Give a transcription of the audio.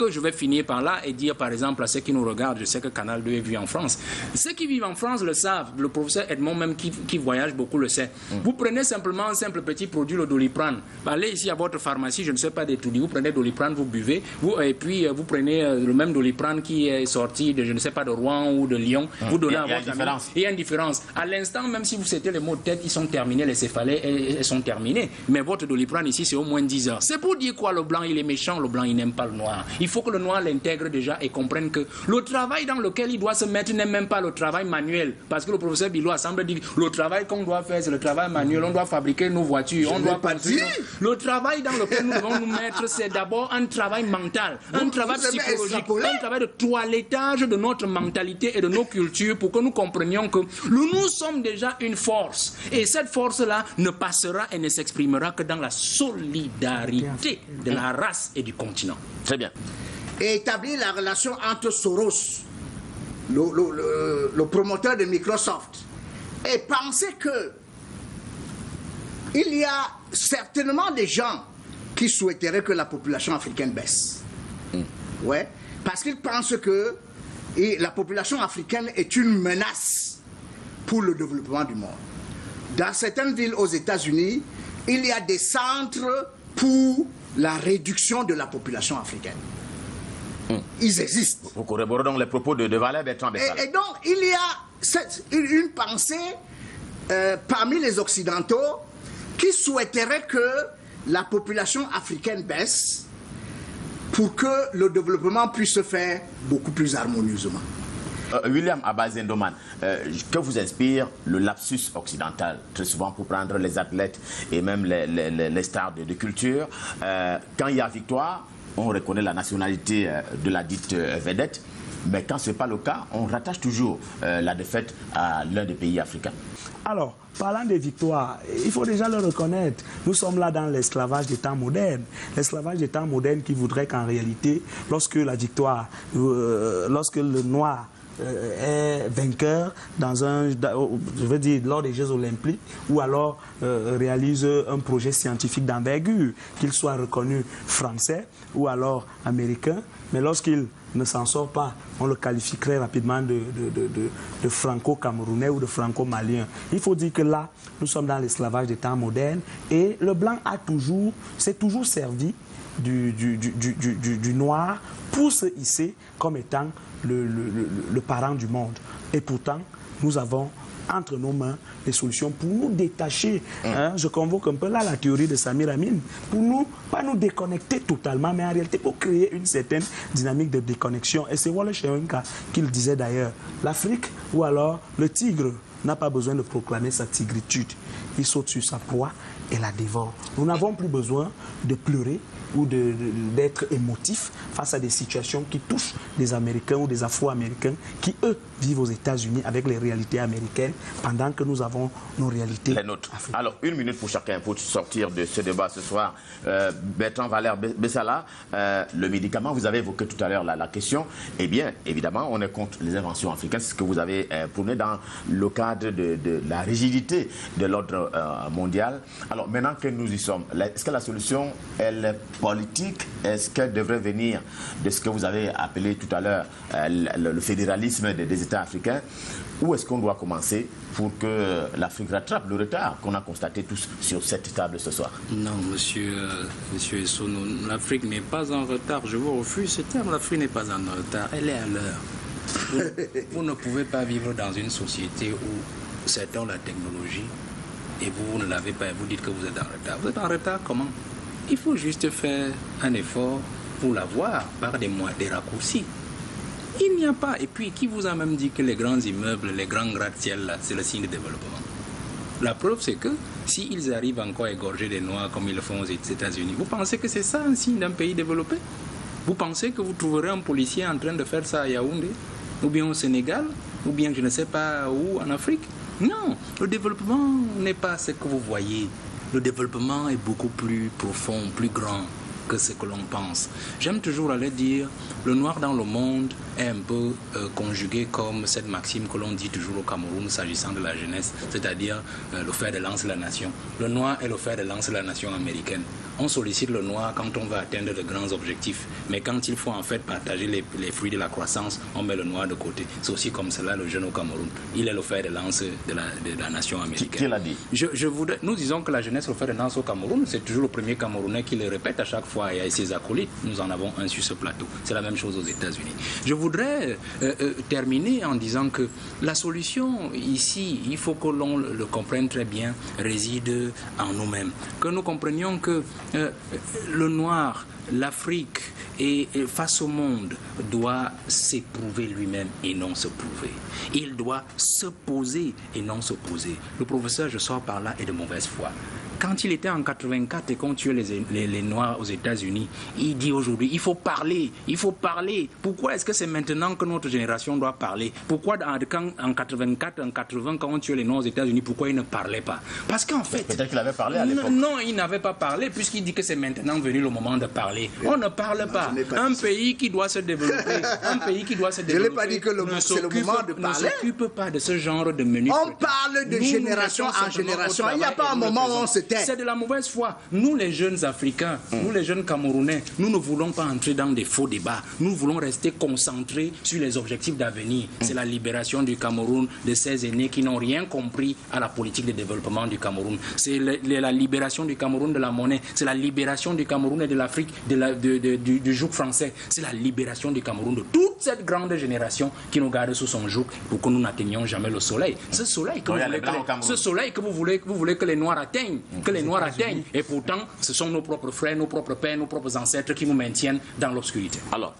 que je vais finir par là et dire, par exemple, à ceux qui nous regardent, je sais que Canal 2 est vu en France. Ceux qui vivent en France le savent. Le professeur Edmond, même qui voyage beaucoup, le sait. Vous prenez simplement un simple petit produit, le Doliprane. Allez ici à votre pharmacie, je ne sais pas d'étudier. Vous prenez Doliprane, vous buvez. Et puis, vous prenez le même Doliprane qui est sorti de, je ne sais pas, de Rouen ou de Lyon. Vous donnez à votre ami. Il y a une différence. À l'instant, même si vous citez les maux de tête, ils sont terminés, les céphalées, elles sont terminées. Mais votre Doliprane ici, c'est au moins 10 heures. C'est pour dire quoi, le blanc, il est méchant, le blanc, il n'aime pas le noir. Il faut que le noir l'intègre déjà et comprenne que le travail dans lequel il doit se mettre n'est même pas le travail manuel. Parce que le professeur Billois semble dire que le travail qu'on doit faire, c'est le travail manuel. On doit fabriquer nos voitures. On doit pas dire. Le travail dans lequel nous devons nous mettre, c'est d'abord un travail mental, un travail psychologique, un travail de toilettage de notre mentalité et de nos cultures pour que nous comprenions que nous sommes déjà une force. Et cette force-là ne passera et ne s'exprimera que dans la solidarité de la race et du continent. Très bien. Et établir la relation entre Soros, le promoteur de Microsoft, et penser que il y a certainement des gens qui souhaiteraient que la population africaine baisse. Ouais, parce qu'ils pensent que la population africaine est une menace pour le développement du monde. Dans certaines villes aux États-Unis, il y a des centres pour la réduction de la population africaine. Ils existent. Vous corroborez donc les propos de Valère Bertrand Bessala. Et donc, il y a une pensée parmi les Occidentaux qui souhaiteraient que la population africaine baisse pour que le développement puisse se faire beaucoup plus harmonieusement. William Abazendoman, que vous inspire le lapsus occidental, très souvent pour prendre les athlètes et même les stars de culture, quand il y a victoire, on reconnaît la nationalité de la dite vedette, mais quand ce n'est pas le cas, on rattache toujours la défaite à l'un des pays africains. Alors, parlant des victoires, il faut déjà le reconnaître. Nous sommes là dans l'esclavage des temps modernes. L'esclavage des temps modernes qui voudrait qu'en réalité, lorsque la victoire, lorsque le noir est vainqueur dans je veux dire, lors des Jeux Olympiques, ou alors réalise un projet scientifique d'envergure, qu'il soit reconnu français ou alors américain, mais lorsqu'il ne s'en sort pas, on le qualifierait rapidement de franco-camerounais ou de franco-malien. Il faut dire que là, nous sommes dans l'esclavage des temps modernes et le blanc s'est toujours servi du noir pour se hisser comme étant le parent du monde. Et pourtant, nous avons entre nos mains les solutions pour nous détacher. Je convoque un peu là la théorie de Samir Amin, pour nous, pas nous déconnecter totalement, mais en réalité pour créer une certaine dynamique de déconnexion. Et c'est Wole Soyinka qui le disait d'ailleurs. L'Afrique, ou alors le tigre, n'a pas besoin de proclamer sa tigritude. Il saute sur sa proie et la dévore. Nous n'avons plus besoin de pleurer ou d'être émotifs face à des situations qui touchent des Américains ou des Afro-Américains qui, eux, vivent aux États-Unis avec les réalités américaines pendant que nous avons nos réalités africaines. Alors, 1 minute pour chacun pour sortir de ce débat ce soir. Bertrand Valère Bessala, le médicament, vous avez évoqué tout à l'heure la question. Eh bien, évidemment, on est contre les inventions africaines, c'est ce que vous avez prôné dans le cadre de la rigidité de l'ordre mondial. Alors, maintenant que nous y sommes, est-ce que la solution, elle est politique? Est-ce qu'elle devrait venir de ce que vous avez appelé tout à l'heure le fédéralisme des États africains? Où est-ce qu'on doit commencer pour que l'Afrique rattrape le retard qu'on a constaté tous sur cette table ce soir? Non, monsieur Esso, l'Afrique n'est pas en retard. Je vous refuse ce terme. L'Afrique n'est pas en retard. Elle est à l'heure. Vous ne pouvez pas vivre dans une société où certains ont la technologie et vous ne l'avez pas et vous dites que vous êtes en retard. Vous êtes en retard comment? Il faut juste faire un effort pour l'avoir par des raccourcis. Il n'y a pas. Et puis, qui vous a même dit que les grands immeubles, les grands gratte-ciel, c'est le signe de développement? La preuve, c'est que s'ils arrivent encore à égorger des Noirs comme ils le font aux États-Unis, vous pensez que c'est ça un signe d'un pays développé? Vous pensez que vous trouverez un policier en train de faire ça à Yaoundé? Ou bien au Sénégal? Ou bien je ne sais pas où en Afrique? Non, le développement n'est pas ce que vous voyez. Le développement est beaucoup plus profond, plus grand. que ce que l'on pense. J'aime toujours aller dire, le noir dans le monde est un peu conjugué comme cette maxime que l'on dit toujours au Cameroun s'agissant de la jeunesse, c'est-à-dire le fer de lance de la nation. Le noir est le fer de lance de la nation américaine. On sollicite le noir quand on va atteindre de grands objectifs, mais quand il faut en fait partager les fruits de la croissance, on met le noir de côté. C'est aussi comme cela le jeune au Cameroun. Il est le fer de lance de la nation américaine. Qui l'a dit? Nous disons que la jeunesse le fer de lance au Cameroun, c'est toujours le premier Camerounais qui le répète à chaque fois et ses acolytes. Nous en avons un sur ce plateau. C'est la même chose aux États-Unis. Je voudrais terminer en disant que la solution ici, il faut que l'on le comprenne très bien, réside en nous-mêmes. Que nous comprenions que le noir, l'Afrique et face au monde doit s'éprouver lui-même et non se prouver. Il doit se poser et non s'opposer. Le professeur, je sors par là, est de mauvaise foi. Quand il était en 84 et qu'on tuait les Noirs aux États-Unis, il dit aujourd'hui, il faut parler, il faut parler. Pourquoi est-ce que c'est maintenant que notre génération doit parler? Pourquoi en 84, en 80, quand on tuait les Noirs aux États-Unis, pourquoi il ne parlait pas? Parce qu'en fait... Peut-être qu'il avait parlé à l'époque. Non, il n'avait pas parlé, puisqu'il dit que c'est maintenant venu le moment de parler. On ne parle pas. Un pays qui doit se développer, Je n'ai pas dit que c'est le moment de parler. Ne s'occupe pas de ce genre de menus. On parle de génération en génération. Il n'y a pas un moment où on se tait. C'est de la mauvaise foi. Nous, les jeunes Africains, nous, les jeunes Camerounais, nous ne voulons pas entrer dans des faux débats. Nous voulons rester concentrés sur les objectifs d'avenir. C'est la libération du Cameroun de ces aînés qui n'ont rien compris à la politique de développement du Cameroun. C'est la libération du Cameroun de la monnaie. C'est la libération du Cameroun et de l'Afrique, du joug français. C'est la libération du Cameroun de toute cette grande génération qui nous garde sous son joug pour que nous n'atteignions jamais le soleil. Ce soleil que vous voulez que les Noirs atteignent. Que les Noirs atteignent. Et pourtant, ce sont nos propres frères, nos propres pères, nos propres ancêtres qui nous maintiennent dans l'obscurité. Alors,